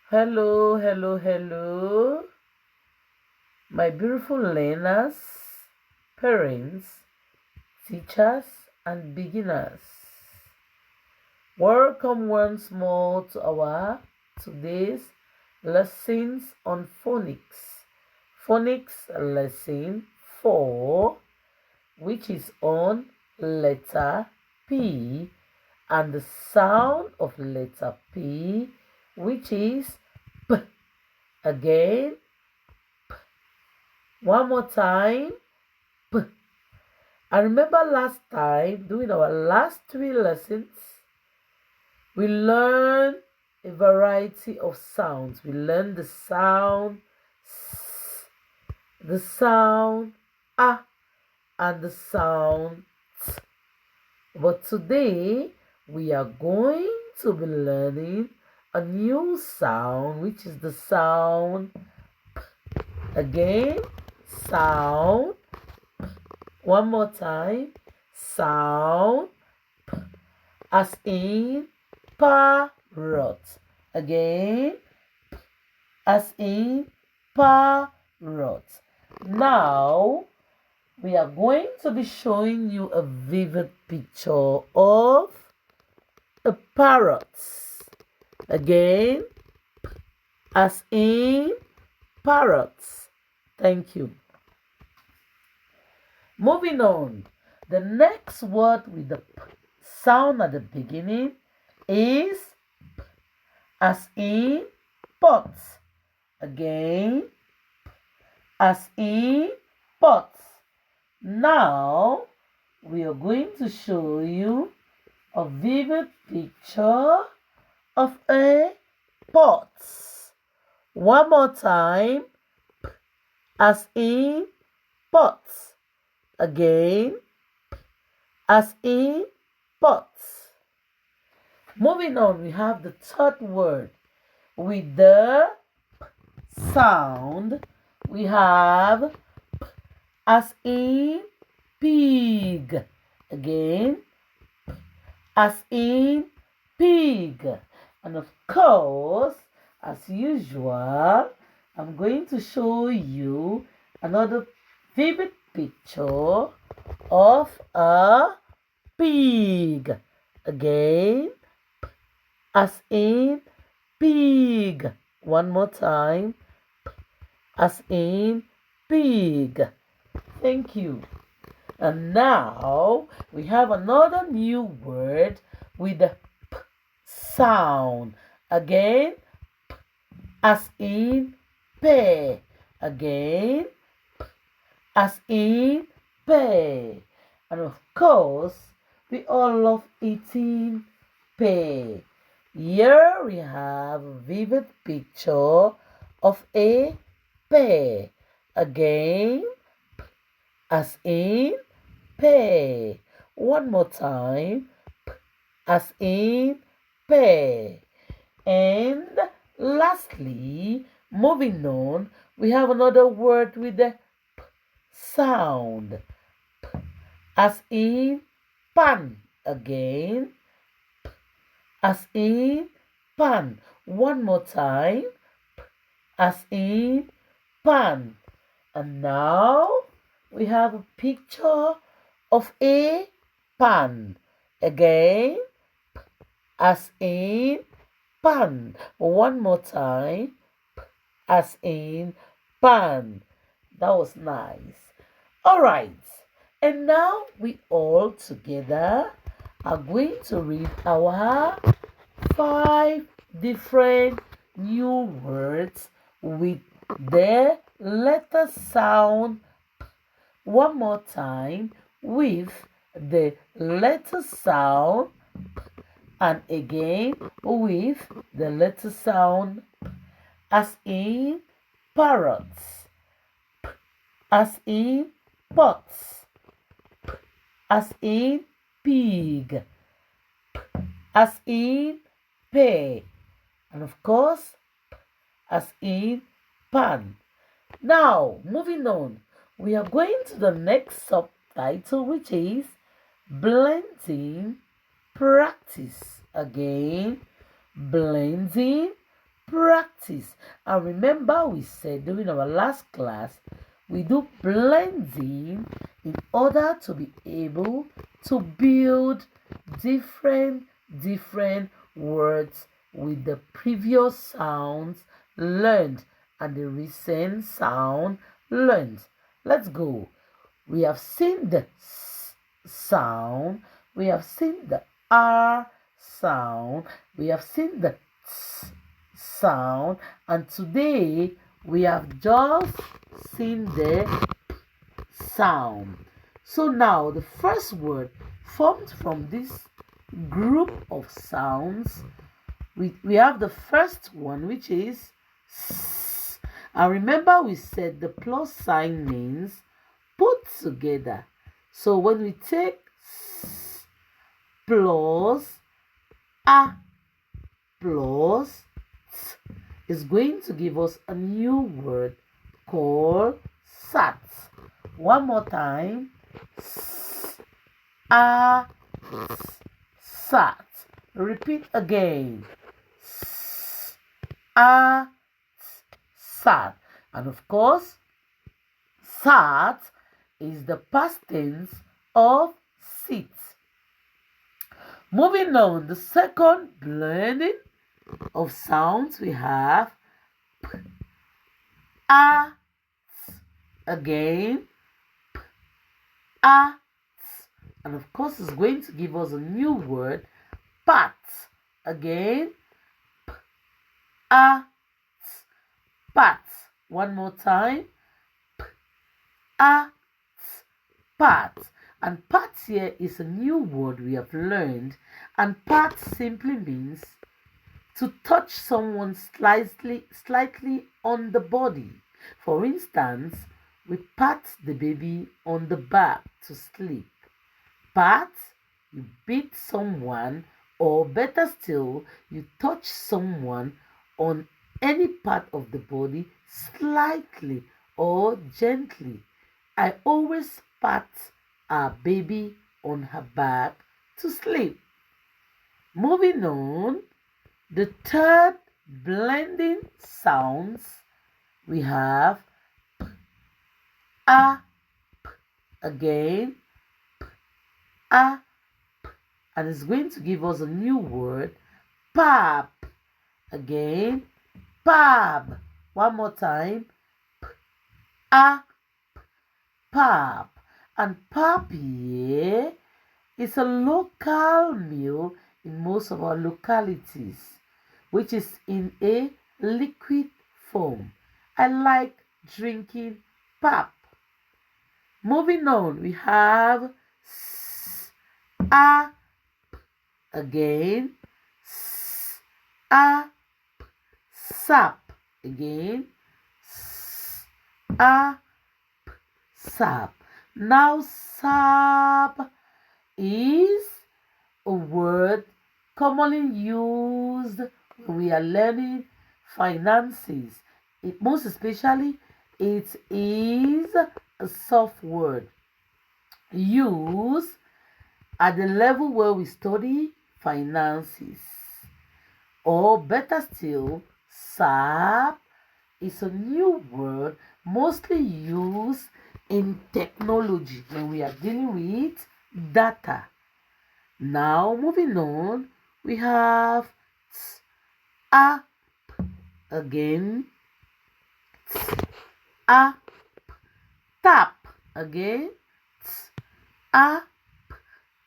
Hello, hello, hello, my beautiful learners, parents, teachers, and beginners. Welcome once more to our today's lessons on phonics. Phonics lesson 4, which is on letter P and the sound of letter P, which is P. Again, one more time. P. I remember last time, during our last 3 lessons, we learned a variety of sounds. We learned the sound S, the sound A, and the sound T. But today, we are going to be learning a new sound, which is the sound P. Again, sound. One more time. Sound P, as in parrot. Again, P, as in parrot. Now, we are going to be showing you a vivid picture of a parrot. Again, P, as in parrots. Thank you. Moving on, the next word with the P sound at the beginning is P, as in pot. Again, P, as in pot. Now, we are going to show you a vivid picture of a pot. One more time, P, as in pot. Again, P, as in pot. Moving on, we have the third word with the P sound. We have P, as in pig. Again, P, as in pig. And of course, as usual, I'm going to show you another vivid picture of a pig. Again, P, as in pig. One more time, P, as in pig. Thank you. And now we have another new word with the P sound. Again, P, as in pear. Again, as in pear. And of course, we all love eating pear. Here we have a vivid picture of a pear. Again, as in pear. One more time, as in pear. And lastly, moving on, we have another word with the P sound. P, as in pan. Again, P, as in pan. One more time, P, as in pan. And now we have a picture of a pan. Again, P, as in pan. One more time, P, as in pan. That was nice. All right. And now we all together are going to read our 5 different new words with their letter sound. One more time with the letter sound, and again with the letter sound, as in parrots, as in pots, as in pig, as in pear, and of course, as in pan. Now, moving on, we are going to the next subtitle, which is blending practice. Again, blending practice. And remember, we said during our last class, we do blending in order to be able to build different words with the previous sounds learned and the recent sound learned. Let's go. We have seen the S sound, we have seen the R sound, we have seen the T sound, and today we have just seen the sound. So now the first word formed from this group of sounds, we have the first one, which is S. And remember, we said the plus sign means put together. So when we take S plus A plus T, it's going to give us a new word called sat. One more time. S A T, sat. Repeat again. S A T, sat. And of course, sat is the past tense of sit. Moving on, the second blending of sounds, we have P, A, T. Again, P, A, T. And of course, it's going to give us a new word, pat. Again, P, A, T. Pat. One more time, P, A, T. Pat. And pat here is a new word we have learned, and pat simply means to touch someone slightly on the body. For instance, we pat the baby on the back to sleep. Pat, you beat someone, or better still, you touch someone on any part of the body slightly or gently. I always pat our baby on her back to sleep. Moving on, the third blending sounds, we have P, A, P. Again, P, A, P. And it's going to give us a new word, pap. Again, pap. One more time, P, A, P. Pap. And pap here is a local meal in most of our localities, which is in a liquid form. I like drinking pap. Moving on, we have S, A, P. Again, S, A, P. Sap. Again, S, A, P. Sap. Now, sap is a word commonly used when we are learning finances. Most especially, it is a soft word used at the level where we study finances. Or better still, SAP is a new word mostly used in technology when we are dealing with data. Now, moving on, we have A, P. Again, A, P. Tap. Again, A, P.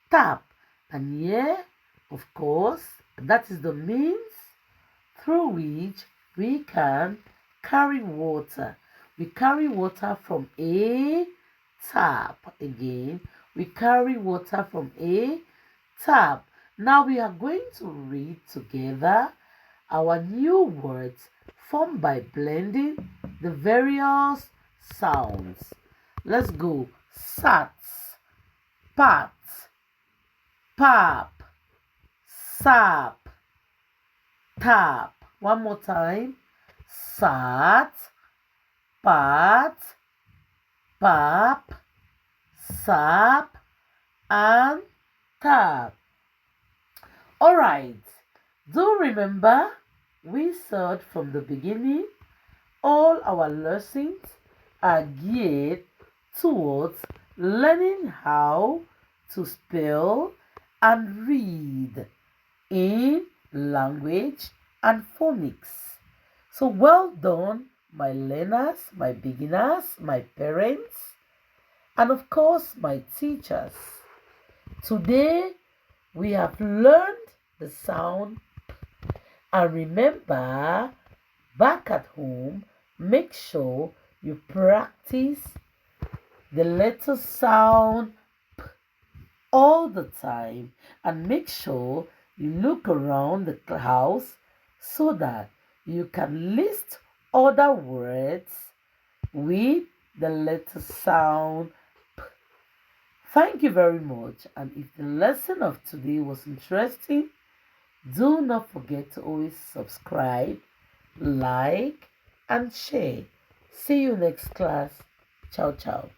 Tap. And here, of course, that is the means through which we can carry water. We carry water from a tap. Again, we carry water from a tap. Now we are going to read together our new words formed by blending the various sounds. Let's go. Sats, pat, pap, sap, tap. One more time. Sat, pat, pap, sap, and tap. Alright, do remember we said from the beginning, all our lessons are geared towards learning how to spell and read in language and phonics. So well done, my learners, my beginners, my parents, and of course, my teachers. Today, we have learned the sound, and remember, back at home, make sure you practice the letter sound all the time, and make sure you look around the house so that you can list other words with the letter sound. Thank you very much, and if the lesson of today was interesting, do not forget to always subscribe, like, and share. See you next class. Ciao, ciao.